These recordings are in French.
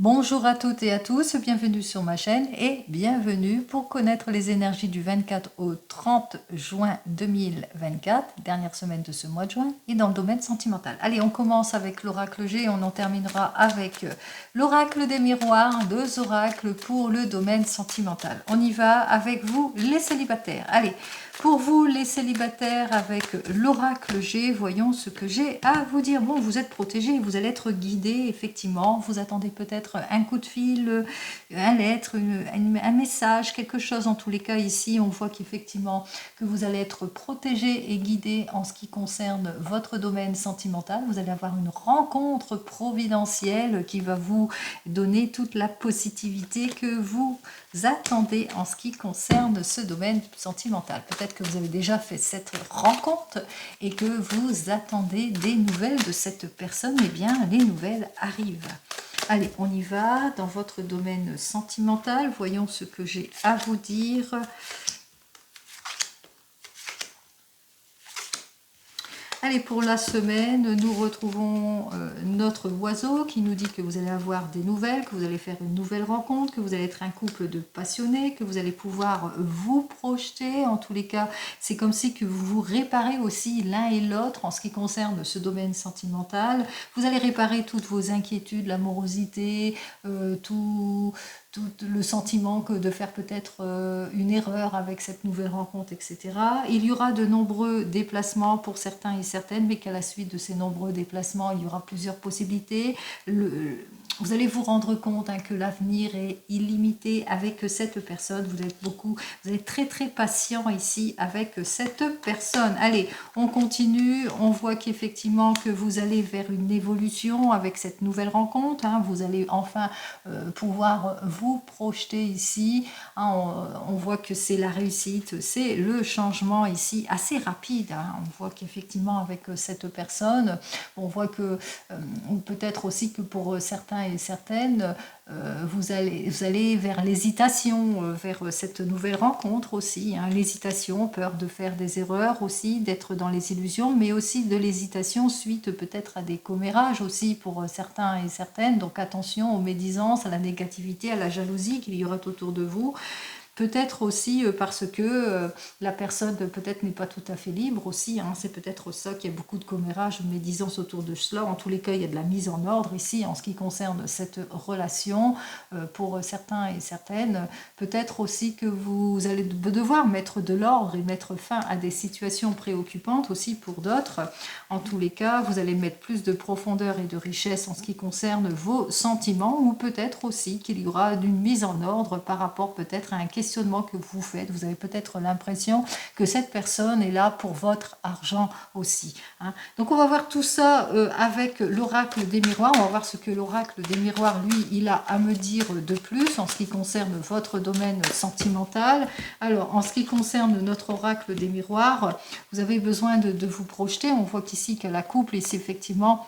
Bonjour à toutes et à tous, bienvenue sur ma chaîne et bienvenue pour connaître les énergies du 24 au 30 juin 2024, dernière semaine de ce mois de juin, et dans le domaine sentimental. Allez, on commence avec l'oracle G et on en terminera avec l'oracle des miroirs, deux oracles pour le domaine sentimental. On y va avec vous les célibataires. Allez, pour vous les célibataires avec l'oracle G, voyons ce que j'ai à vous dire. Bon, vous êtes protégés, vous allez être guidés, effectivement, vous attendez peut-être un coup de fil, un lettre, un message, quelque chose. En tous les cas, ici, on voit qu'effectivement, que vous allez être protégé et guidé en ce qui concerne votre domaine sentimental. Vous allez avoir une rencontre providentielle qui va vous donner toute la positivité que vous attendez en ce qui concerne ce domaine sentimental. Peut-être que vous avez déjà fait cette rencontre et que vous attendez des nouvelles de cette personne. Eh bien, les nouvelles arrivent. Allez, on y va dans votre domaine sentimental. Voyons ce que j'ai à vous dire. Allez, pour la semaine, nous retrouvons notre oiseau qui nous dit que vous allez avoir des nouvelles, que vous allez faire une nouvelle rencontre, que vous allez être un couple de passionnés, que vous allez pouvoir vous projeter. En tous les cas, c'est comme si que vous vous réparez aussi l'un et l'autre en ce qui concerne ce domaine sentimental. Vous allez réparer toutes vos inquiétudes, l'amorosité, tout le sentiment que de faire peut-être une erreur avec cette nouvelle rencontre, etc. Il y aura de nombreux déplacements pour certains et certaines, mais qu'à la suite de ces nombreux déplacements, il y aura plusieurs possibilités. Vous allez vous rendre compte que l'avenir est illimité avec cette personne. Vous êtes très très patient ici avec cette personne. Allez, on continue. On voit qu'effectivement que vous allez vers une évolution avec cette nouvelle rencontre. Vous allez enfin pouvoir vous projeter ici. On voit que c'est la réussite, c'est le changement ici assez rapide. On voit qu'effectivement avec cette personne, on voit que peut-être aussi que pour certains et certaines, vous allez vers l'hésitation, vers cette nouvelle rencontre aussi. L'hésitation, peur de faire des erreurs aussi, d'être dans les illusions, mais aussi de l'hésitation suite peut-être à des commérages aussi pour certains et certaines. Donc attention aux médisances, à la négativité, à la jalousie qu'il y aura autour de vous. Peut-être aussi parce que la personne peut-être n'est pas tout à fait libre aussi. C'est peut-être ça qu'il y a beaucoup de commérages, de médisance autour de cela. En tous les cas, il y a de la mise en ordre ici en ce qui concerne cette relation pour certains et certaines. Peut-être aussi que vous allez devoir mettre de l'ordre et mettre fin à des situations préoccupantes aussi pour d'autres. En tous les cas, vous allez mettre plus de profondeur et de richesse en ce qui concerne vos sentiments, ou peut-être aussi qu'il y aura une mise en ordre par rapport peut-être à un questionnement que vous faites. Vous avez peut-être l'impression que cette personne est là pour votre argent aussi. Donc on va voir tout ça avec l'oracle des miroirs. On va voir ce que l'oracle des miroirs, lui, il a à me dire de plus en ce qui concerne votre domaine sentimental. Alors, en ce qui concerne notre oracle des miroirs, vous avez besoin de vous projeter. On voit qu'ici, qu'à la couple, ici, effectivement,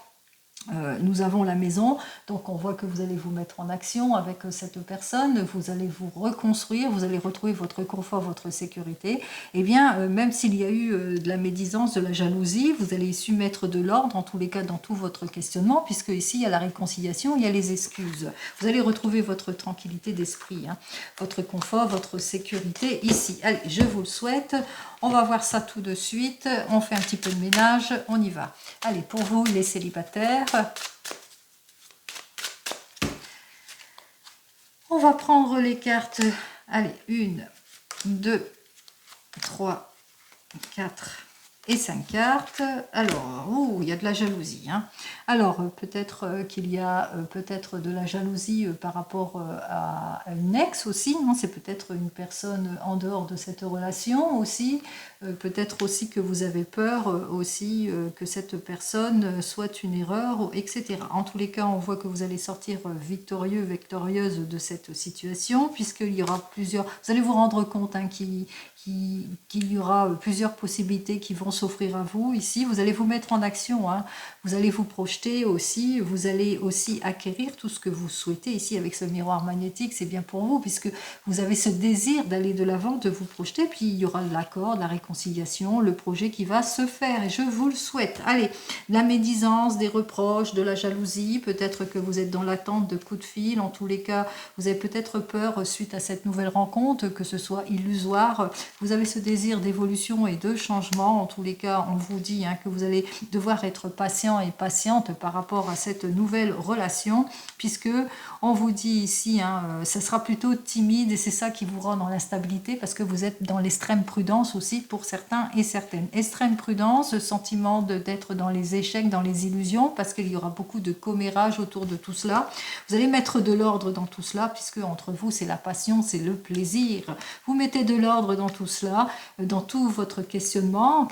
nous avons la maison, donc on voit que vous allez vous mettre en action avec cette personne, vous allez vous reconstruire, vous allez retrouver votre confort, votre sécurité. Et bien, même s'il y a eu de la médisance, de la jalousie, vous allez su mettre de l'ordre, en tous les cas, dans tout votre questionnement, puisque ici, il y a la réconciliation, il y a les excuses. Vous allez retrouver votre tranquillité d'esprit, votre confort, votre sécurité ici. Allez, je vous le souhaite. On va voir ça tout de suite. On fait un petit peu de ménage. On y va. Allez, pour vous, les célibataires, on va prendre les cartes. Allez, 1, 2, 3, 4 et 5 cartes. Alors, il y a de la jalousie. Alors, peut-être qu'il y a peut-être de la jalousie par rapport à une ex aussi. C'est peut-être une personne en dehors de cette relation aussi. Peut-être aussi que vous avez peur aussi que cette personne soit une erreur, etc. En tous les cas, on voit que vous allez sortir victorieux, victorieuse de cette situation, puisqu'il y aura plusieurs... Vous allez vous rendre compte qu'il y aura plusieurs possibilités qui vont s'offrir à vous ici. Vous allez vous mettre en action, hein. Vous allez vous projeter aussi, vous allez aussi acquérir tout ce que vous souhaitez ici avec ce miroir magnétique, c'est bien pour vous puisque vous avez ce désir d'aller de l'avant, de vous projeter, puis il y aura l'accord, la réconciliation, le projet qui va se faire et je vous le souhaite. Allez, la médisance, des reproches, de la jalousie, peut-être que vous êtes dans l'attente de coups de fil, en tous les cas, vous avez peut-être peur suite à cette nouvelle rencontre, que ce soit illusoire, vous avez ce désir d'évolution et de changement, en tous les cas, on vous dit hein, que vous allez devoir être patient et patiente par rapport à cette nouvelle relation, puisque on vous dit ici, hein, ça sera plutôt timide et c'est ça qui vous rend dans l'instabilité parce que vous êtes dans l'extrême prudence aussi pour certains et certaines. Extrême prudence, le sentiment d'être dans les échecs, dans les illusions, parce qu'il y aura beaucoup de commérage autour de tout cela. Vous allez mettre de l'ordre dans tout cela, puisque entre vous, c'est la passion, c'est le plaisir. Vous mettez de l'ordre dans tout cela, dans tout votre questionnement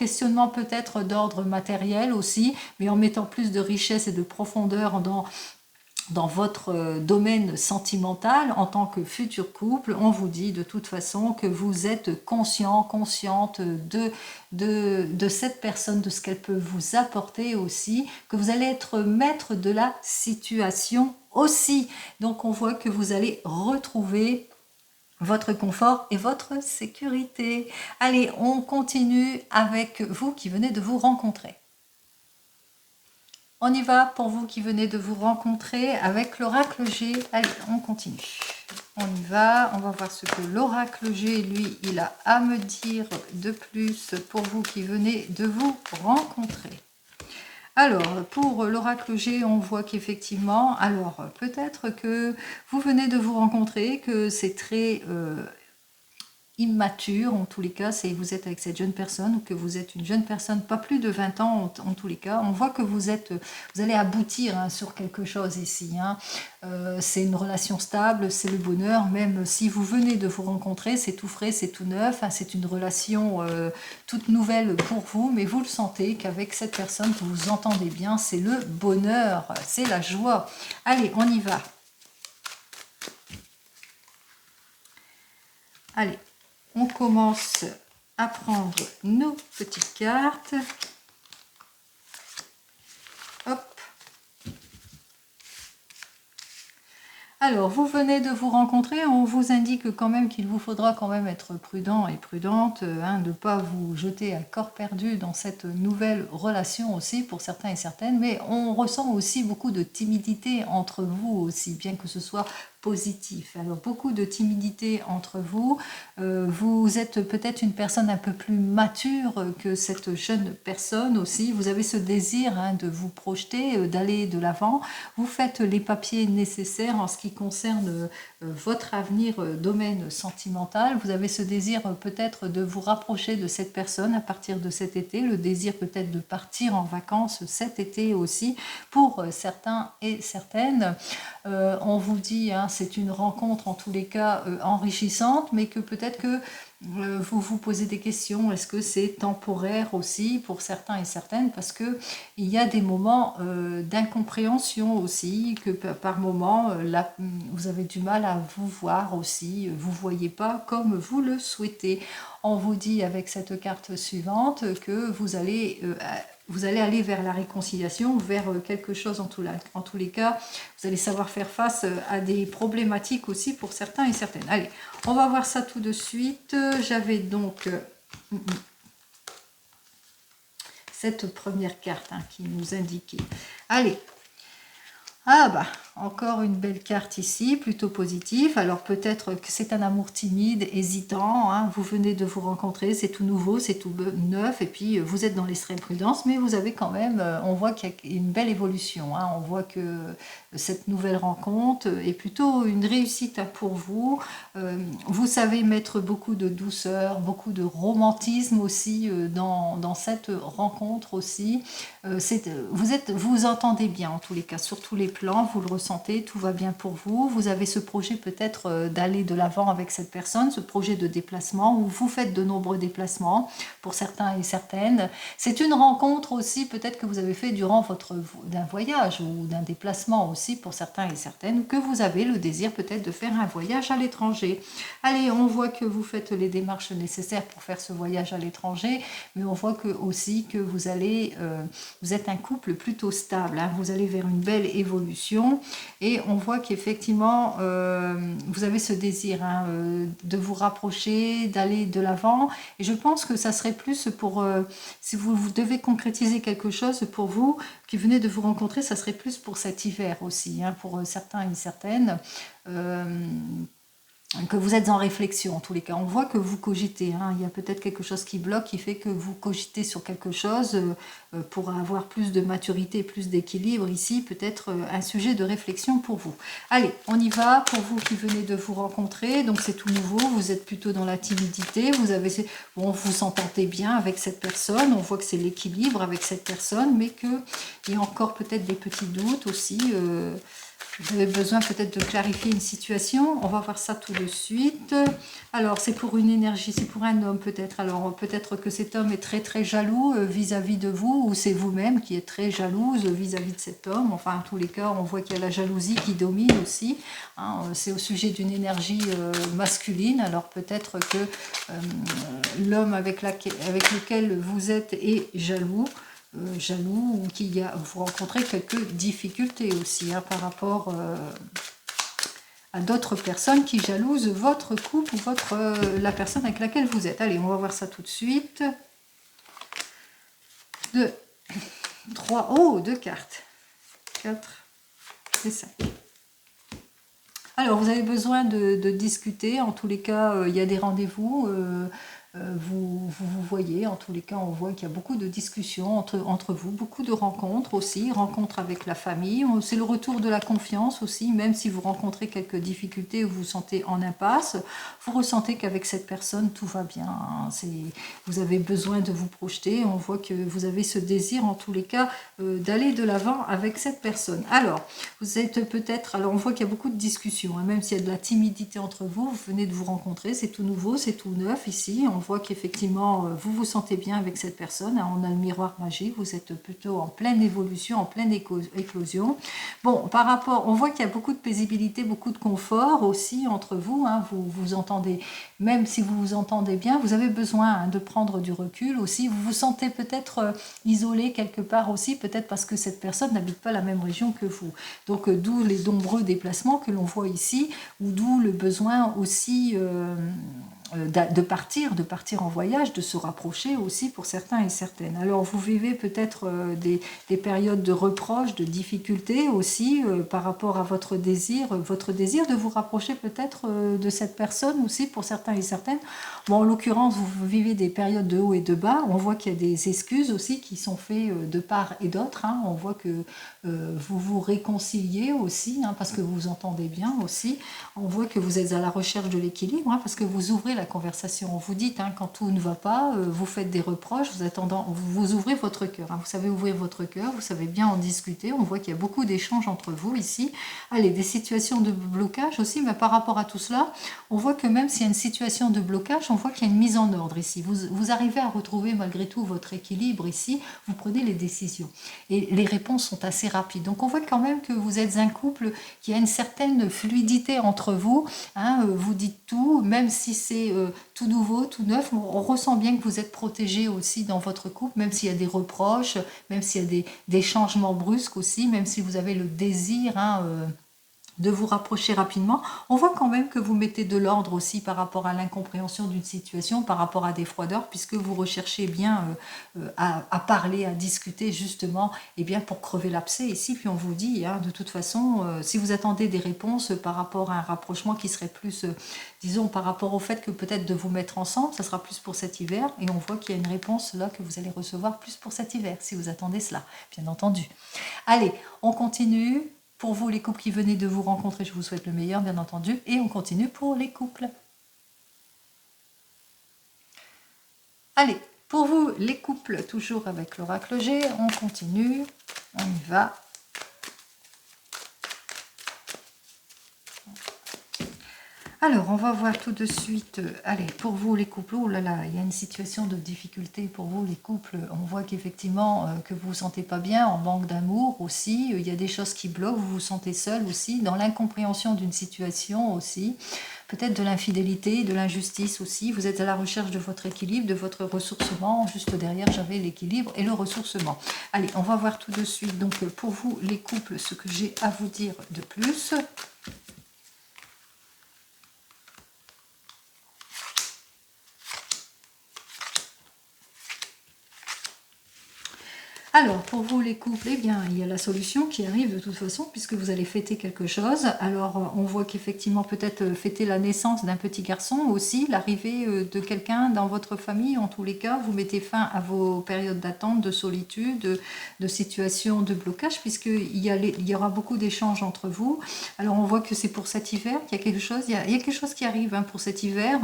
peut-être d'ordre matériel aussi, mais en mettant plus de richesse et de profondeur dans votre domaine sentimental en tant que futur couple. On vous dit de toute façon que vous êtes conscient, consciente de cette personne, de ce qu'elle peut vous apporter aussi, que vous allez être maître de la situation aussi. Donc on voit que vous allez retrouver votre confort et votre sécurité. Allez, on continue avec vous qui venez de vous rencontrer. On y va pour vous qui venez de vous rencontrer avec l'oracle G. Allez, on continue. On y va, on va voir ce que l'oracle G, lui, il a à me dire de plus pour vous qui venez de vous rencontrer. Alors, pour l'oracle G, on voit qu'effectivement, alors peut-être que vous venez de vous rencontrer, que c'est très immature, en tous les cas, c'est vous êtes avec cette jeune personne ou que vous êtes une jeune personne, pas plus de 20 ans en tous les cas, on voit que vous allez aboutir hein, sur quelque chose ici. Hein. C'est une relation stable, c'est le bonheur, même si vous venez de vous rencontrer, c'est tout frais, c'est tout neuf, hein, c'est une relation toute nouvelle pour vous, mais vous le sentez qu'avec cette personne, vous vous entendez bien, c'est le bonheur, c'est la joie. Allez, on y va. Allez. On commence à prendre nos petites cartes. Hop. Alors, vous venez de vous rencontrer, on vous indique quand même qu'il vous faudra quand même être prudent et prudente, hein, de ne pas vous jeter à corps perdu dans cette nouvelle relation aussi pour certains et certaines, mais on ressent aussi beaucoup de timidité entre vous aussi, bien que ce soit positif. Alors beaucoup de timidité entre vous, vous êtes peut-être une personne un peu plus mature que cette jeune personne aussi, vous avez ce désir hein, de vous projeter, d'aller de l'avant, vous faites les papiers nécessaires en ce qui concerne votre avenir domaine sentimental, vous avez ce désir peut-être de vous rapprocher de cette personne à partir de cet été, le désir peut-être de partir en vacances cet été aussi pour certains et certaines. On vous dit, hein, c'est une rencontre en tous les cas enrichissante, mais que peut-être que vous vous posez des questions, est-ce que c'est temporaire aussi pour certains et certaines, parce que il y a des moments d'incompréhension aussi, que par moments vous avez du mal à vous voir aussi, vous ne voyez pas comme vous le souhaitez. On vous dit avec cette carte suivante que vous allez aller vers la réconciliation, vers quelque chose en tous les cas. Vous allez savoir faire face à des problématiques aussi pour certains et certaines. Allez, on va voir ça tout de suite. J'avais donc cette première carte hein, qui nous indiquait. Allez. Ah bah, encore une belle carte ici, plutôt positive. Alors peut-être que c'est un amour timide, hésitant, hein. Vous venez de vous rencontrer, c'est tout nouveau, c'est tout neuf, et puis vous êtes dans l'extrême prudence, mais vous avez quand même, on voit qu'il y a une belle évolution, hein. On voit que cette nouvelle rencontre est plutôt une réussite pour vous. Vous savez mettre beaucoup de douceur, beaucoup de romantisme aussi dans cette rencontre aussi. Vous entendez bien en tous les cas, sur tous les plans, vous le ressentez. ressentez, tout va bien pour vous. Vous avez ce projet peut-être d'aller de l'avant avec cette personne, ce projet de déplacement, où vous faites de nombreux déplacements pour certains et certaines. C'est une rencontre aussi peut-être que vous avez fait durant d'un voyage ou d'un déplacement aussi pour certains et certaines, ou que vous avez le désir peut-être de faire un voyage à l'étranger. Allez, on voit que vous faites les démarches nécessaires pour faire ce voyage à l'étranger, mais on voit aussi que vous êtes un couple plutôt stable, hein, vous allez vers une belle évolution, et on voit qu'effectivement vous avez ce désir hein, de vous rapprocher, d'aller de l'avant, et je pense que ça serait plus pour, si vous devez concrétiser quelque chose pour vous, qui venez de vous rencontrer, ça serait plus pour cet hiver aussi, hein, pour certains et certaines, que vous êtes en réflexion en tous les cas. On voit que vous cogitez, hein. Il y a peut-être quelque chose qui bloque, qui fait que vous cogitez sur quelque chose pour avoir plus de maturité, plus d'équilibre ici, peut-être un sujet de réflexion pour vous. Allez, on y va, pour vous qui venez de vous rencontrer, donc c'est tout nouveau, vous êtes plutôt dans la timidité, bon, vous s'entendez bien avec cette personne, on voit que c'est l'équilibre avec cette personne, mais qu'il y a encore peut-être des petits doutes aussi, vous avez besoin peut-être de clarifier une situation. On va voir ça tout de suite. Alors, c'est pour une énergie, c'est pour un homme peut-être. Alors, peut-être que cet homme est très très jaloux vis-à-vis de vous, ou c'est vous-même qui êtes très jalouse vis-à-vis de cet homme. Enfin, en tous les cas, on voit qu'il y a la jalousie qui domine aussi. Hein, c'est au sujet d'une énergie masculine. Alors, peut-être que l'homme avec lequel vous êtes est jaloux. Jaloux, ou vous rencontrez quelques difficultés aussi hein, par rapport à d'autres personnes qui jalousent votre couple ou la personne avec laquelle vous êtes. Allez, on va voir ça tout de suite. 2, 3, oh, 2 cartes. 4, c'est ça. Alors, vous avez besoin de discuter. En tous les cas, il y a des rendez-vous. Vous voyez, en tous les cas, on voit qu'il y a beaucoup de discussions entre vous, beaucoup de rencontres aussi, rencontres avec la famille. C'est le retour de la confiance aussi, même si vous rencontrez quelques difficultés ou vous vous sentez en impasse, vous ressentez qu'avec cette personne, tout va bien. Hein. Vous avez besoin de vous projeter. On voit que vous avez ce désir, en tous les cas, d'aller de l'avant avec cette personne. Alors, vous êtes peut-être... Alors, on voit qu'il y a beaucoup de discussions, hein, même s'il y a de la timidité entre vous, vous venez de vous rencontrer, c'est tout nouveau, c'est tout neuf ici. On voit qu'effectivement, vous vous sentez bien avec cette personne. On a le miroir magique, vous êtes plutôt en pleine évolution, en pleine éclosion. Bon, par rapport, on voit qu'il y a beaucoup de paisibilité, beaucoup de confort aussi entre vous. Hein, vous vous entendez, même si vous vous entendez bien, vous avez besoin hein, de prendre du recul aussi. Vous vous sentez peut-être isolé quelque part aussi, peut-être parce que cette personne n'habite pas la même région que vous. Donc, d'où les nombreux déplacements que l'on voit ici, ou d'où le besoin aussi... de partir en voyage, de se rapprocher aussi pour certains et certaines. Alors vous vivez peut-être des périodes de reproches, de difficultés aussi par rapport à votre désir de vous rapprocher peut-être de cette personne aussi pour certains et certaines. Bon, en l'occurrence, vous vivez des périodes de haut et de bas. On voit qu'il y a des excuses aussi qui sont faites de part et d'autre. Hein. On voit que vous vous réconciliez aussi hein, parce que vous vous entendez bien aussi. On voit que vous êtes à la recherche de l'équilibre hein, parce que vous ouvrez la conversation. Vous dites hein, quand tout ne va pas, vous faites des reproches, vous ouvrez votre cœur. Hein. Vous savez ouvrir votre cœur, vous savez bien en discuter. On voit qu'il y a beaucoup d'échanges entre vous ici. Allez, des situations de blocage aussi, mais par rapport à tout cela, on voit que même s'il y a une situation de blocage, on voit qu'il y a une mise en ordre ici. Vous arrivez à retrouver malgré tout votre équilibre ici, vous prenez les décisions. Et les réponses sont assez rapides. Donc on voit quand même que vous êtes un couple qui a une certaine fluidité entre vous. Hein, vous dites tout, même si c'est tout nouveau, tout neuf, on ressent bien que vous êtes protégé aussi dans votre couple, même s'il y a des reproches, même s'il y a des changements brusques aussi, même si vous avez le désir... Hein, de vous rapprocher rapidement, on voit quand même que vous mettez de l'ordre aussi par rapport à l'incompréhension d'une situation, par rapport à des froideurs, puisque vous recherchez bien à parler, à discuter justement, et bien pour crever l'abcès ici. Puis on vous dit, hein, de toute façon, si vous attendez des réponses par rapport à un rapprochement qui serait plus, disons, par rapport au fait que peut-être de vous mettre ensemble, ça sera plus pour cet hiver, et on voit qu'il y a une réponse là que vous allez recevoir plus pour cet hiver, si vous attendez cela, bien entendu. Allez, on continue. Pour vous, les couples qui venaient de vous rencontrer, je vous souhaite le meilleur, bien entendu. Et on continue pour les couples. Allez, pour vous, les couples, toujours avec l'oracle G, on continue. On y va. Alors, on va voir tout de suite, allez, pour vous les couples, oh là là, il y a une situation de difficulté pour vous les couples, on voit qu'effectivement, que vous vous sentez pas bien, en manque d'amour aussi, il y a des choses qui bloquent, vous vous sentez seul aussi, dans l'incompréhension d'une situation aussi, peut-être de l'infidélité, de l'injustice aussi, vous êtes à la recherche de votre équilibre, de votre ressourcement, juste derrière j'avais l'équilibre et le ressourcement. Allez, on va voir tout de suite, donc pour vous les couples, ce que j'ai à vous dire de plus. Alors, pour vous les couples, eh bien, il y a la solution qui arrive de toute façon, puisque vous allez fêter quelque chose. Alors, on voit qu'effectivement, peut-être fêter la naissance d'un petit garçon, aussi l'arrivée de quelqu'un dans votre famille. En tous les cas, vous mettez fin à vos périodes d'attente, de solitude, de situations de blocage, puisqu'il y aura beaucoup d'échanges entre vous. Alors, on voit que c'est pour cet hiver qu'il y a quelque chose. Il y a quelque chose qui arrive pour cet hiver.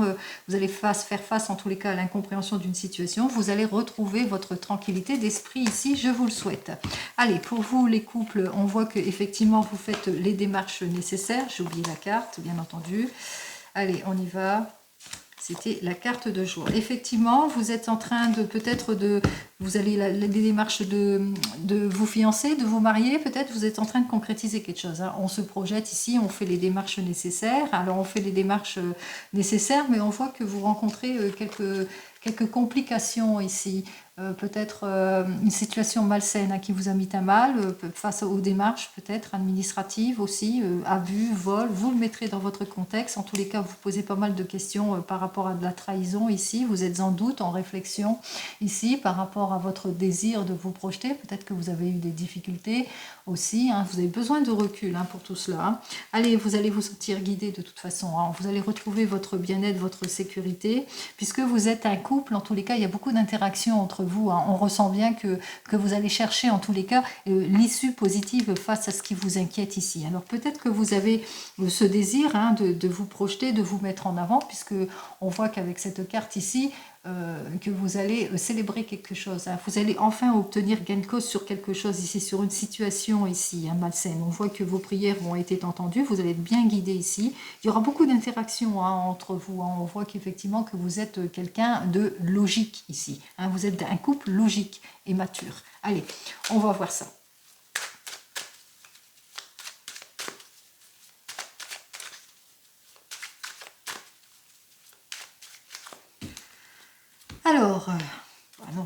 Vous allez faire face, en tous les cas, à l'incompréhension d'une situation. Vous allez retrouver votre tranquillité d'esprit ici. Je vous le souhaite. Allez, pour vous les couples, on voit que effectivement vous faites les démarches nécessaires. J'ai oublié la carte, bien entendu. Allez, on y va. C'était la carte de joie. Effectivement, vous êtes en train de peut-être de... Vous allez les démarches de vous fiancer, de vous marier. Peut-être vous êtes en train de concrétiser quelque chose. On se projette ici, on fait les démarches nécessaires. Alors, on fait les démarches nécessaires, mais on voit que vous rencontrez quelques complications ici. Peut-être une situation malsaine qui vous a mis à mal, face aux démarches peut-être administratives aussi, abus, vol, vous le mettrez dans votre contexte. En tous les cas, vous posez pas mal de questions par rapport à de la trahison ici, vous êtes en doute, en réflexion ici, par rapport à votre désir de vous projeter, peut-être que vous avez eu des difficultés aussi, vous avez besoin de recul pour tout cela. Allez, vous allez vous sentir guidé de toute façon, vous allez retrouver votre bien-être, votre sécurité, puisque vous êtes un couple, en tous les cas, il y a beaucoup d'interactions entre vous, on ressent bien que vous allez chercher en tous les cas l'issue positive face à ce qui vous inquiète ici. Alors peut-être que vous avez ce désir de vous projeter, de vous mettre en avant, puisque on voit qu'avec cette carte ici, que vous allez célébrer quelque chose. Vous allez enfin obtenir gain de cause sur quelque chose ici, sur une situation ici, malsaine. On voit que vos prières ont été entendues, vous allez être bien guidé ici. Il y aura beaucoup d'interactions entre vous. On voit qu'effectivement que vous êtes quelqu'un de logique ici. Vous êtes un couple logique et mature. Allez, on va voir ça. Alors, non.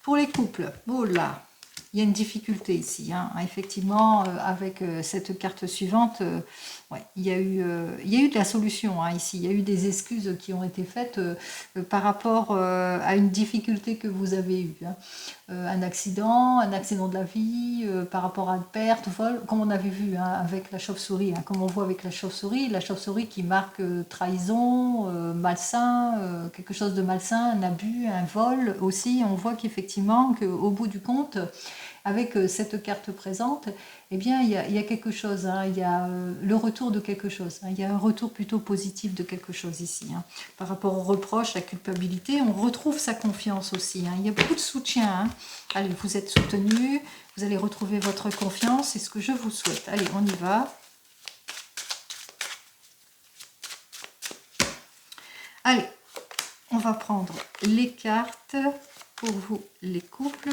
Pour les couples, oh là, il y a une difficulté ici. Effectivement, avec cette carte suivante, ouais, il y a eu de la solution ici. Il y a eu des excuses qui ont été faites par rapport à une difficulté que vous avez eue. Un accident de la vie, par rapport à une perte, vol, comme on avait vu avec la chauve-souris, comme on voit avec la chauve-souris qui marque trahison, malsain, quelque chose de malsain, un abus, un vol aussi. On voit qu'effectivement, qu'au bout du compte, avec cette carte présente, eh bien, il y a quelque chose, il y a le retour de quelque chose, il y a un retour plutôt positif de quelque chose ici. Par rapport aux reproches, la culpabilité, on retrouve sa confiance aussi. Il y a beaucoup de soutien. Allez, vous êtes soutenu, vous allez retrouver votre confiance, c'est ce que je vous souhaite. Allez, on y va. Allez, on va prendre les cartes pour vous, les couples.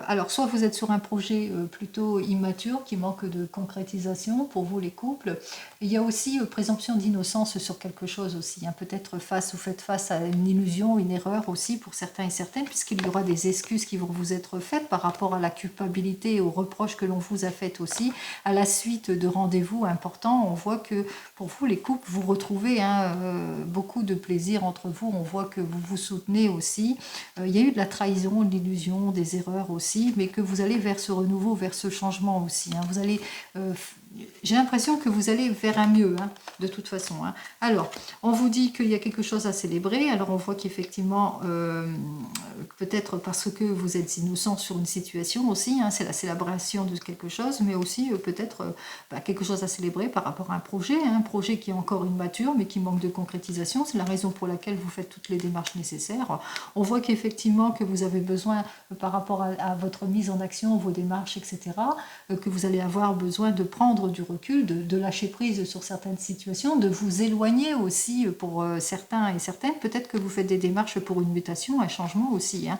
Alors, soit vous êtes sur un projet plutôt immature, qui manque de concrétisation pour vous les couples. Il y a aussi présomption d'innocence sur quelque chose aussi. Peut-être vous faites face à une illusion, une erreur aussi pour certains et certaines, puisqu'il y aura des excuses qui vont vous être faites par rapport à la culpabilité et aux reproches que l'on vous a fait aussi. À la suite de rendez-vous importants, on voit que pour vous les couples, vous retrouvez beaucoup de plaisir entre vous. On voit que vous vous soutenez aussi. Il y a eu de la trahison, de l'illusion, des erreurs aussi, mais que vous allez vers ce renouveau, vers ce changement aussi. Vous allez j'ai l'impression que vous allez vers un mieux, hein, de toute façon. Hein. Alors, on vous dit qu'il y a quelque chose à célébrer. Alors, on voit qu'effectivement, peut-être parce que vous êtes innocent sur une situation aussi, hein, c'est la célébration de quelque chose, mais aussi peut-être quelque chose à célébrer par rapport à un projet qui est encore immature, mais qui manque de concrétisation. C'est la raison pour laquelle vous faites toutes les démarches nécessaires. On voit qu'effectivement, que vous avez besoin, par rapport à votre mise en action, vos démarches, etc., que vous allez avoir besoin de prendre du recul, de lâcher prise sur certaines situations, de vous éloigner aussi pour certains et certaines. Peut-être que vous faites des démarches pour une mutation, un changement aussi. Hein.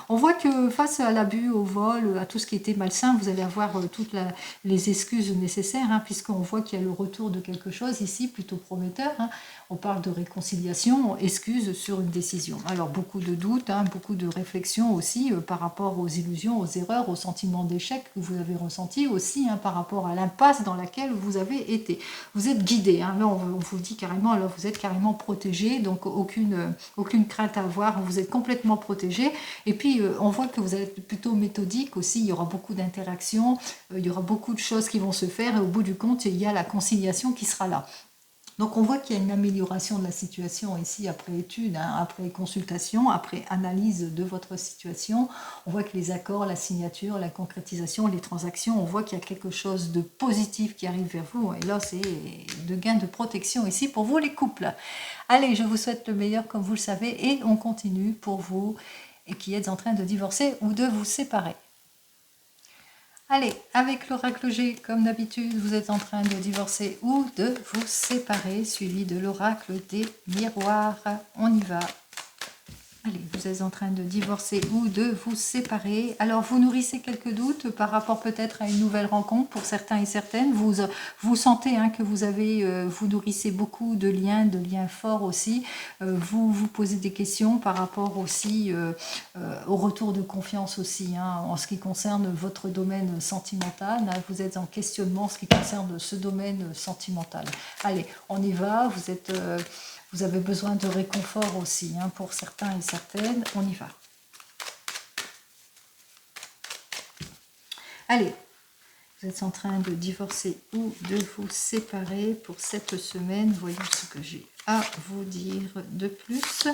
On voit que face à l'abus, au vol, à tout ce qui était malsain, vous allez avoir toutes les excuses nécessaires, hein, puisqu'on voit qu'il y a le retour de quelque chose ici, plutôt prometteur. Hein. On parle de réconciliation, excuse sur une décision. Alors beaucoup de doutes, hein, beaucoup de réflexions aussi par rapport aux illusions, aux erreurs, aux sentiments d'échec que vous avez ressentis aussi, hein, par rapport à l'impasse dans laquelle vous avez été. Vous êtes guidé, hein, là on vous dit carrément, là vous êtes carrément protégé, donc aucune crainte à avoir, vous êtes complètement protégé. Et puis on voit que vous êtes plutôt méthodique aussi, il y aura beaucoup d'interactions, il y aura beaucoup de choses qui vont se faire et au bout du compte il y a la conciliation qui sera là. Donc on voit qu'il y a une amélioration de la situation ici après étude, hein, après consultation, après analyse de votre situation. On voit que les accords, la signature, la concrétisation, les transactions, on voit qu'il y a quelque chose de positif qui arrive vers vous. Et là, c'est de gain de protection ici pour vous les couples. Allez, je vous souhaite le meilleur comme vous le savez et on continue pour vous et qui êtes en train de divorcer ou de vous séparer. Allez, avec l'oracle G, comme d'habitude, vous êtes en train de divorcer ou de vous séparer, suivi de l'oracle des miroirs. On y va. Allez, vous êtes en train de divorcer ou de vous séparer. Alors, vous nourrissez quelques doutes par rapport peut-être à une nouvelle rencontre pour certains et certaines. Vous sentez hein, que vous nourrissez beaucoup de liens forts aussi. Vous vous posez des questions par rapport aussi au retour de confiance aussi, hein, en ce qui concerne votre domaine sentimental. Hein, vous êtes en questionnement en ce qui concerne ce domaine sentimental. Allez, on y va. Vous avez besoin de réconfort aussi, hein, pour certains et certaines. On y va. Allez, vous êtes en train de divorcer ou de vous séparer pour cette semaine. Voyons ce que j'ai à vous dire de plus.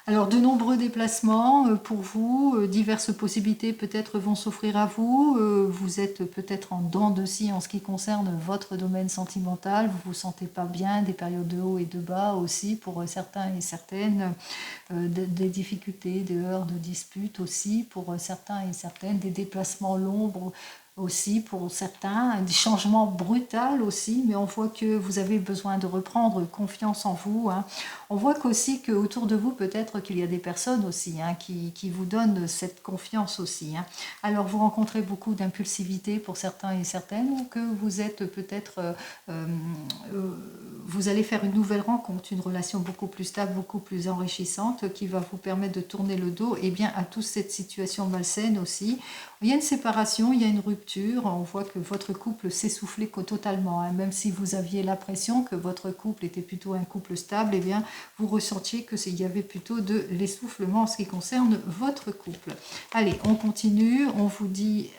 Alors, de nombreux déplacements pour vous, diverses possibilités peut-être vont s'offrir à vous. Vous êtes peut-être en dents de scie en ce qui concerne votre domaine sentimental. Vous ne vous sentez pas bien, des périodes de haut et de bas aussi pour certains et certaines. Des difficultés, des heurts, de disputes aussi pour certains et certaines. Des déplacements longs aussi pour certains, des changements brutaux aussi, mais on voit que vous avez besoin de reprendre confiance en vous. Hein. On voit qu'aussi qu'autour de vous, peut-être qu'il y a des personnes aussi hein, qui vous donnent cette confiance aussi. Hein. Alors vous rencontrez beaucoup d'impulsivité pour certains et certaines, ou que vous êtes peut-être, vous allez faire une nouvelle rencontre, une relation beaucoup plus stable, beaucoup plus enrichissante, qui va vous permettre de tourner le dos et bien, à toute cette situation malsaine aussi. Il y a une séparation, il y a une rupture, on voit que votre couple s'essoufflait totalement, hein. Même si vous aviez l'impression que votre couple était plutôt un couple stable, eh bien, vous ressentiez qu'il y avait plutôt de l'essoufflement en ce qui concerne votre couple. Allez, on continue, on vous dit...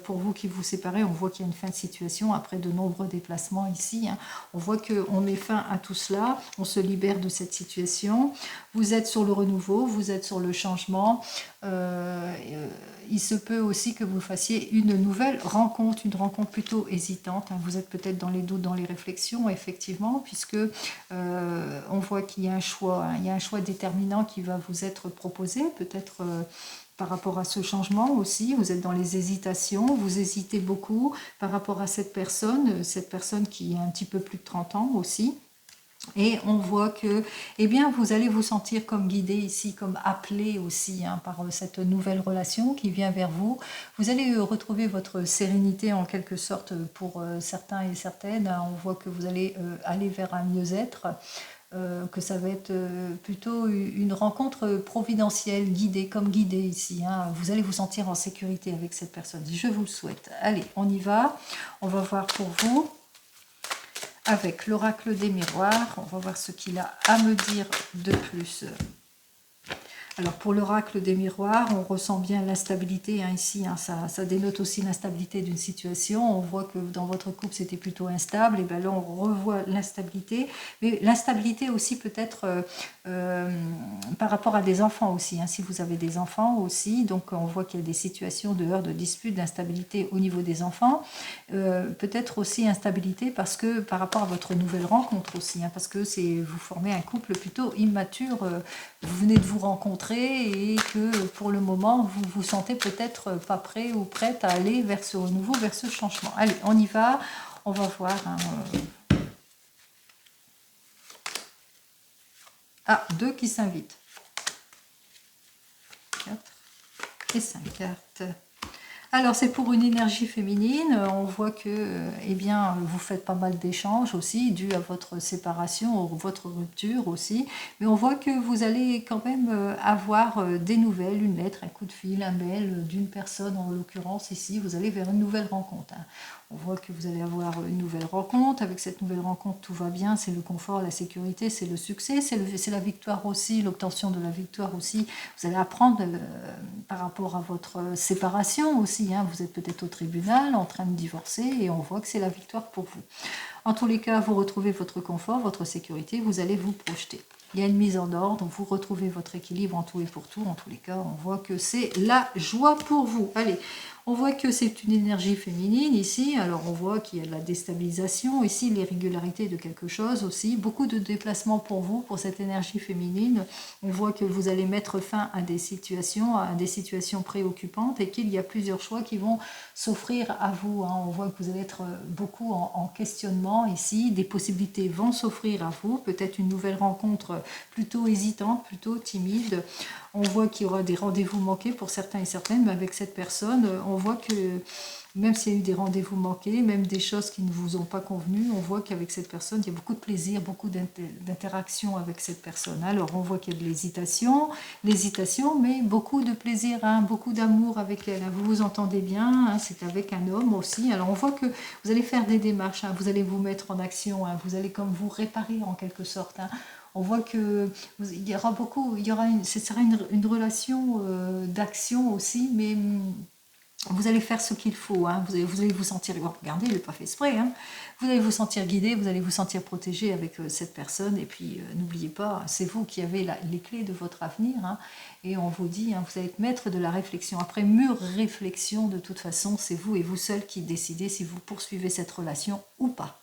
pour vous qui vous séparez, on voit qu'il y a une fin de situation après de nombreux déplacements ici. Hein. On voit qu'on met fin à tout cela, on se libère de cette situation. Vous êtes sur le renouveau, vous êtes sur le changement. Il se peut aussi que vous fassiez une nouvelle rencontre, une rencontre plutôt hésitante. Hein. Vous êtes peut-être dans les doutes, dans les réflexions, effectivement, puisque on voit qu'il y a un choix. Hein. Il y a un choix déterminant qui va vous être proposé, peut-être... par rapport à ce changement aussi, vous êtes dans les hésitations, vous hésitez beaucoup par rapport à cette personne qui a un petit peu plus de 30 ans aussi. Et on voit que eh bien, vous allez vous sentir comme guidé ici, comme appelé aussi hein, par cette nouvelle relation qui vient vers vous. Vous allez retrouver votre sérénité en quelque sorte pour certains et certaines. On voit que vous allez aller vers un mieux-être. Que ça va être plutôt une rencontre providentielle, guidée, comme guidée ici. Hein. Vous allez vous sentir en sécurité avec cette personne. Je vous le souhaite. Allez, on y va. On va voir pour vous. Avec l'oracle des miroirs, on va voir ce qu'il a à me dire de plus. Alors pour l'oracle des miroirs, on ressent bien l'instabilité ici, ça dénote aussi l'instabilité d'une situation. On voit que dans votre couple c'était plutôt instable, et bien là on revoit l'instabilité, mais l'instabilité aussi peut-être par rapport à des enfants aussi, si vous avez des enfants aussi, donc on voit qu'il y a des situations de heurts, de disputes, d'instabilité au niveau des enfants, peut-être aussi instabilité parce que par rapport à votre nouvelle rencontre aussi, parce que vous formez un couple plutôt immature, vous venez de vous rencontrer et que pour le moment vous vous sentez peut-être pas prêt ou prête à aller vers ce renouveau, vers ce changement. Allez, on y va, on va voir. Ah, 2 qui s'invitent. 4 et 5 cartes. Alors c'est pour une énergie féminine, on voit que eh bien, vous faites pas mal d'échanges aussi, dû à votre séparation, votre rupture aussi, mais on voit que vous allez quand même avoir des nouvelles, une lettre, un coup de fil, un mail d'une personne, en l'occurrence ici, vous allez vers une nouvelle rencontre. On voit que vous allez avoir une nouvelle rencontre, avec cette nouvelle rencontre tout va bien, c'est le confort, la sécurité, c'est le succès, c'est la victoire aussi, l'obtention de la victoire aussi. Vous allez apprendre par rapport à votre séparation aussi, vous êtes peut-être au tribunal en train de divorcer et on voit que c'est la victoire pour vous. En tous les cas, vous retrouvez votre confort, votre sécurité, vous allez vous projeter. Il y a une mise en ordre, vous retrouvez votre équilibre en tout et pour tout. En tous les cas, on voit que c'est la joie pour vous. Allez, on voit que c'est une énergie féminine ici. Alors, on voit qu'il y a de la déstabilisation. Ici, l'irrégularité de quelque chose aussi. Beaucoup de déplacements pour vous, pour cette énergie féminine. On voit que vous allez mettre fin à des situations préoccupantes et qu'il y a plusieurs choix qui vont s'offrir à vous. On voit que vous allez être beaucoup en questionnement ici. Des possibilités vont s'offrir à vous. Peut-être une nouvelle rencontre plutôt hésitante, plutôt timide. On voit qu'il y aura des rendez-vous manqués pour certains et certaines, mais avec cette personne, on voit que même s'il y a eu des rendez-vous manqués, même des choses qui ne vous ont pas convenu, on voit qu'avec cette personne, il y a beaucoup de plaisir, beaucoup d'interaction avec cette personne. Alors on voit qu'il y a de l'hésitation, mais beaucoup de plaisir, beaucoup d'amour avec elle. Vous vous entendez bien, c'est avec un homme aussi. Alors on voit que vous allez faire des démarches, vous allez vous mettre en action, vous allez comme vous réparer en quelque sorte. On voit que il y aura ce sera une relation d'action aussi, mais vous allez faire ce qu'il faut, vous allez vous sentir, regardez, il n'est pas fait exprès, vous allez vous sentir guidé, vous allez vous sentir protégé avec cette personne, et puis n'oubliez pas, c'est vous qui avez les clés de votre avenir, et on vous dit, vous allez être maître de la réflexion. Après mûre réflexion, de toute façon, c'est vous et vous seul qui décidez si vous poursuivez cette relation ou pas.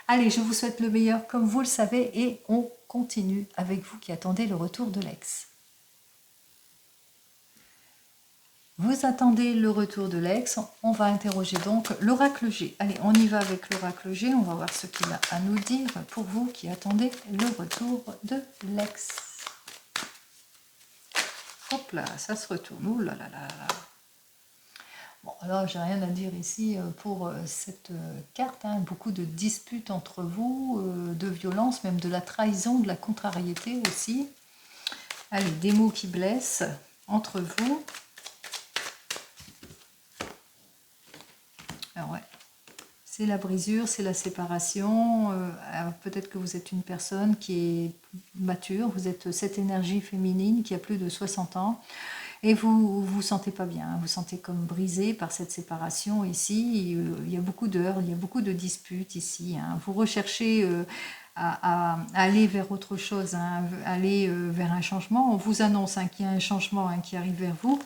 Allez, je vous souhaite le meilleur comme vous le savez, et on continue avec vous qui attendez le retour de l'ex. Vous attendez le retour de l'ex, on va interroger donc l'oracle G. Allez, on y va avec l'oracle G, on va voir ce qu'il a à nous dire pour vous qui attendez le retour de l'ex. Hop là, ça se retourne, ouh là là là là. Bon, alors j'ai rien à dire ici pour cette carte, beaucoup de disputes entre vous, de violence, même de la trahison, de la contrariété aussi. Allez, des mots qui blessent entre vous. Alors ouais, c'est la brisure, c'est la séparation. Peut-être que vous êtes une personne qui est mature, vous êtes cette énergie féminine qui a plus de 60 ans. Et vous vous sentez pas bien, vous sentez comme brisé par cette séparation ici. Il y a beaucoup d'heures, il y a beaucoup de disputes ici. Vous recherchez à aller vers autre chose, aller vers un changement. On vous annonce qu'il y a un changement qui arrive vers vous,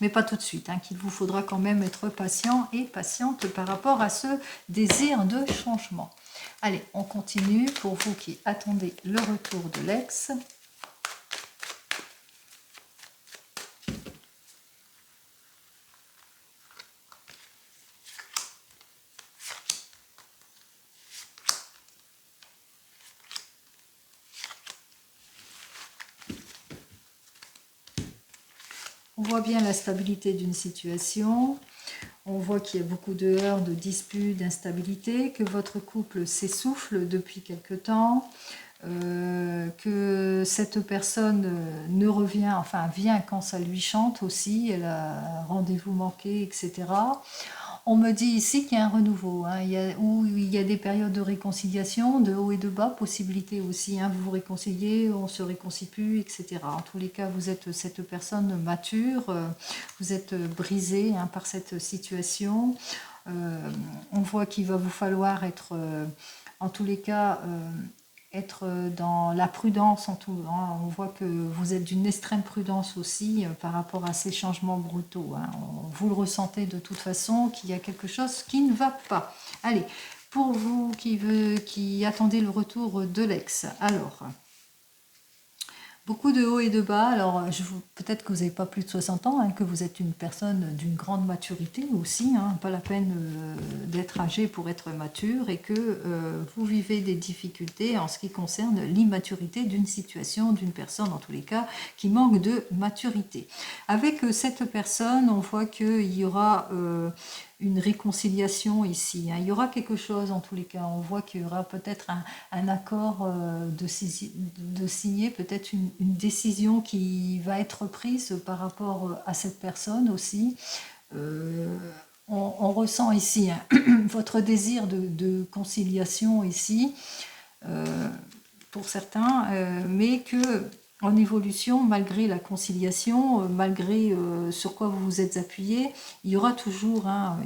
mais pas tout de suite, qu'il vous faudra quand même être patient et patiente par rapport à ce désir de changement. Allez, on continue pour vous qui attendez le retour de l'ex. On voit bien la stabilité d'une situation, on voit qu'il y a beaucoup de heurts, de disputes, d'instabilité, que votre couple s'essouffle depuis quelque temps, que cette personne ne revient, vient quand ça lui chante aussi, elle a un rendez-vous manqué, etc. On me dit ici qu'il y a un renouveau, hein, où il y a des périodes de réconciliation, de haut et de bas, possibilité aussi, hein, vous vous réconciliez, on se réconcilie plus, etc. En tous les cas, vous êtes cette personne mature, vous êtes brisé, hein, par cette situation. On voit qu'il va vous falloir être, en tous les cas, être dans la prudence, hein. On voit que vous êtes d'une extrême prudence aussi par rapport à ces changements brutaux, hein. Vous le ressentez de toute façon qu'il y a quelque chose qui ne va pas. Allez, pour vous qui attendez le retour de l'ex, alors... Beaucoup de hauts et de bas. Alors, peut-être que vous n'avez pas plus de 60 ans, hein, que vous êtes une personne d'une grande maturité aussi, hein, pas la peine d'être âgé pour être mature, et que vous vivez des difficultés en ce qui concerne l'immaturité d'une situation, d'une personne en tous les cas, qui manque de maturité. Avec cette personne, on voit qu'il y aura... une réconciliation ici, hein. Il y aura quelque chose en tous les cas. On voit qu'il y aura peut-être un accord de signer, peut-être une décision qui va être prise par rapport à cette personne aussi. On ressent ici, hein, votre désir de conciliation ici, pour certains, mais que... En évolution, malgré la conciliation, malgré sur quoi vous vous êtes appuyé, il y aura toujours, hein,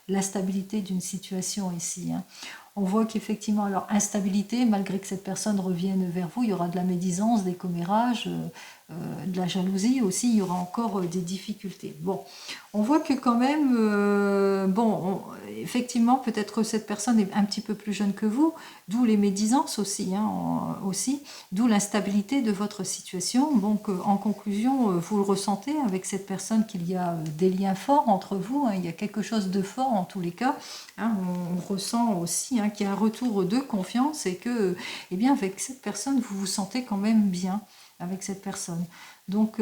l'instabilité d'une situation ici, hein. On voit qu'effectivement, alors instabilité, malgré que cette personne revienne vers vous, il y aura de la médisance, des commérages, de la jalousie aussi, il y aura encore des difficultés. Bon, on voit que quand même, effectivement, peut-être cette personne est un petit peu plus jeune que vous, d'où les médisances aussi, hein, d'où l'instabilité de votre situation. Donc, en conclusion, vous le ressentez avec cette personne qu'il y a des liens forts entre vous, hein, il y a quelque chose de fort en tous les cas, hein, on ressent aussi, hein, qu'il y a un retour de confiance et que, eh bien, avec cette personne, vous vous sentez quand même bien avec cette personne. Donc,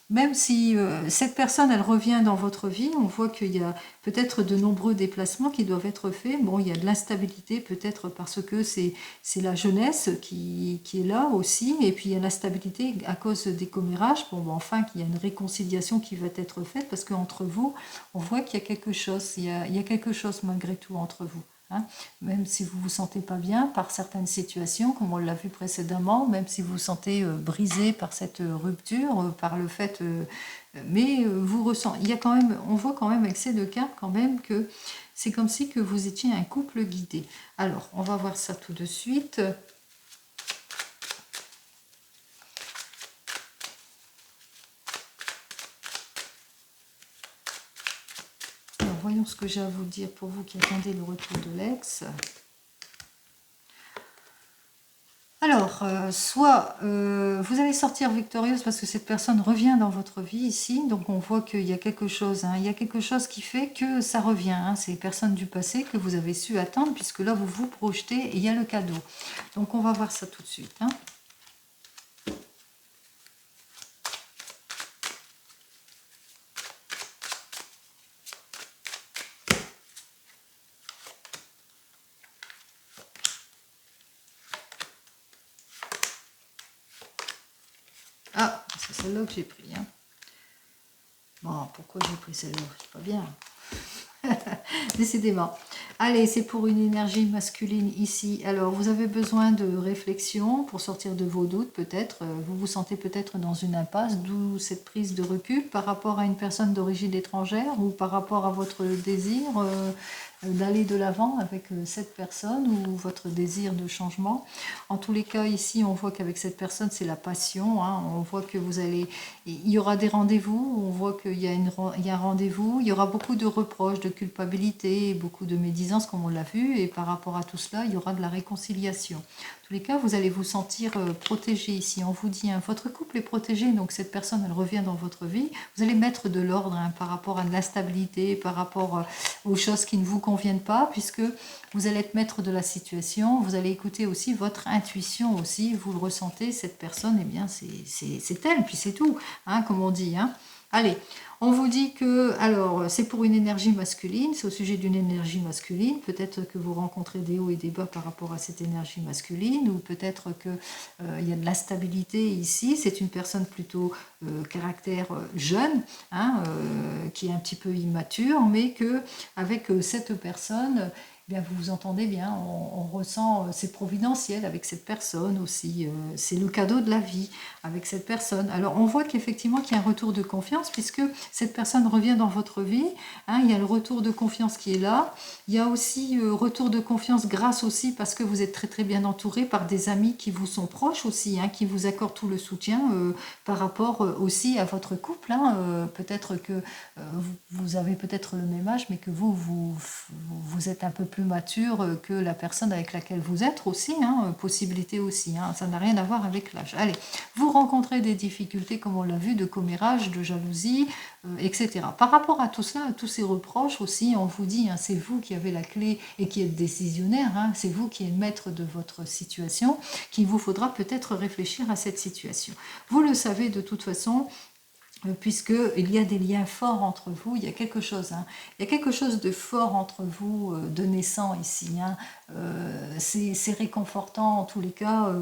même si cette personne, elle revient dans votre vie, on voit qu'il y a peut-être de nombreux déplacements qui doivent être faits. Bon, il y a de l'instabilité peut-être parce que c'est la jeunesse qui est là aussi, et puis il y a l'instabilité à cause des commérages. Bon, enfin, qu'il y a une réconciliation qui va être faite parce qu'entre vous, on voit qu'il y a quelque chose, il y a quelque chose malgré tout entre vous. Hein, même si vous ne vous sentez pas bien par certaines situations, comme on l'a vu précédemment, même si vous vous sentez brisé par cette rupture, par le fait... mais vous ressentez, il y a quand même, on voit quand même avec ces deux cartes quand même que c'est comme si que vous étiez un couple guidé. Alors, on va voir ça tout de suite. Voyons ce que j'ai à vous dire pour vous qui attendez le retour de l'ex. Alors, soit vous allez sortir victorieuse parce que cette personne revient dans votre vie ici, donc on voit qu'il y a quelque chose, hein, il y a quelque chose qui fait que ça revient, hein, c'est les personnes du passé que vous avez su attendre, puisque là vous vous projetez et il y a le cadeau. Donc on va voir ça tout de suite, hein. Ah, c'est celle-là que j'ai pris, hein. Bon, pourquoi j'ai pris celle-là? C'est pas bien. Décidément. Allez, c'est pour une énergie masculine ici. Alors, vous avez besoin de réflexion pour sortir de vos doutes, peut-être. Vous vous sentez peut-être dans une impasse, d'où cette prise de recul par rapport à une personne d'origine étrangère ou par rapport à votre désir d'aller de l'avant avec cette personne ou votre désir de changement. En tous les cas, ici, on voit qu'avec cette personne, c'est la passion, hein. On voit que vous allez... Il y aura des rendez-vous, on voit qu'il y a un rendez-vous, il y aura beaucoup de reproches, de culpabilité, beaucoup de médisance, comme on l'a vu, et par rapport à tout cela, il y aura de la réconciliation. En tous les cas, vous allez vous sentir protégé ici. On vous dit, hein, votre couple est protégé, donc cette personne, elle revient dans votre vie. Vous allez mettre de l'ordre, hein, par rapport à de l'instabilité, par rapport aux choses qui ne vous conviennent pas, puisque vous allez être maître de la situation. Vous allez écouter aussi votre intuition aussi. Vous le ressentez, cette personne, eh bien, c'est elle, puis c'est tout, hein, comme on dit, hein. Allez, on vous dit que, alors, c'est pour une énergie masculine, c'est au sujet d'une énergie masculine. Peut-être que vous rencontrez des hauts et des bas par rapport à cette énergie masculine, ou peut-être qu'il il y a de l'instabilité ici. C'est une personne plutôt caractère jeune, hein, qui est un petit peu immature, mais que avec cette personne, bien, vous vous entendez bien, on ressent, c'est providentiel avec cette personne aussi, c'est le cadeau de la vie avec cette personne. Alors on voit qu'effectivement qu'il y a un retour de confiance puisque cette personne revient dans votre vie, hein, il y a le retour de confiance qui est là, il y a aussi retour de confiance grâce aussi parce que vous êtes très très bien entouré par des amis qui vous sont proches aussi, hein, qui vous accordent tout le soutien par rapport aussi à votre couple, hein, peut-être que vous avez peut-être le même âge mais que vous êtes un peu plus mature que la personne avec laquelle vous êtes aussi, hein, possibilité aussi, hein, ça n'a rien à voir avec l'âge. Allez, vous rencontrez des difficultés, comme on l'a vu, de commérage, de jalousie, etc. Par rapport à tout cela, à tous ces reproches aussi, on vous dit, hein, c'est vous qui avez la clé et qui êtes décisionnaire, hein, c'est vous qui êtes maître de votre situation, qu'il vous faudra peut-être réfléchir à cette situation. Vous le savez de toute façon, puisqu'il y a des liens forts entre vous, il y a quelque chose, hein, il y a quelque chose de fort entre vous, de naissant ici, hein, c'est réconfortant en tous les cas,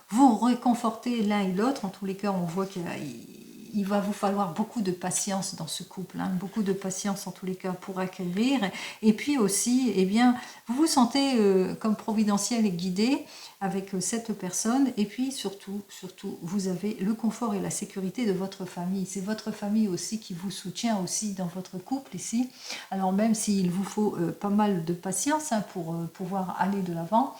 vous réconfortez l'un et l'autre, en tous les cas on voit qu'il va vous falloir beaucoup de patience dans ce couple, hein, beaucoup de patience en tous les cas pour acquérir, et puis aussi, eh bien, vous vous sentez comme providentiel et guidé avec cette personne, et puis surtout, vous avez le confort et la sécurité de votre famille. C'est votre famille aussi qui vous soutient aussi dans votre couple ici. Alors même s'il vous faut pas mal de patience, hein, pour pouvoir aller de l'avant,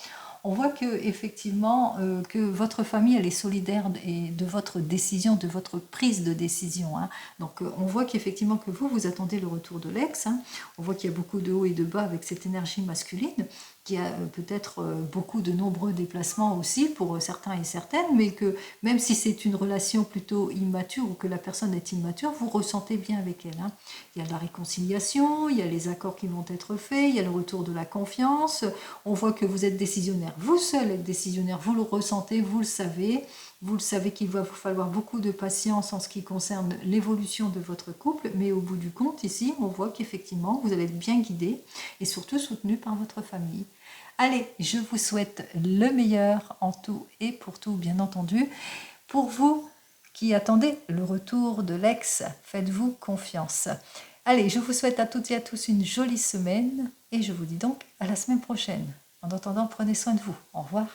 on voit que effectivement que votre famille elle est solidaire de votre décision, de votre prise de décision, hein. Donc on voit qu'effectivement que vous attendez le retour de l'ex, hein. On voit qu'il y a beaucoup de hauts et de bas avec cette énergie masculine, qui a peut-être beaucoup de nombreux déplacements aussi pour certains et certaines, mais que même si c'est une relation plutôt immature ou que la personne est immature, vous ressentez bien avec elle, hein. Il y a de la réconciliation, il y a les accords qui vont être faits, il y a le retour de la confiance, on voit que vous êtes décisionnaire, vous seul êtes décisionnaire, vous le ressentez, vous le savez qu'il va vous falloir beaucoup de patience en ce qui concerne l'évolution de votre couple, mais au bout du compte, ici, on voit qu'effectivement, vous allez être bien guidé et surtout soutenu par votre famille. Allez, je vous souhaite le meilleur en tout et pour tout, bien entendu. Pour vous qui attendez le retour de l'ex, faites-vous confiance. Allez, je vous souhaite à toutes et à tous une jolie semaine et je vous dis donc à la semaine prochaine. En attendant, prenez soin de vous. Au revoir.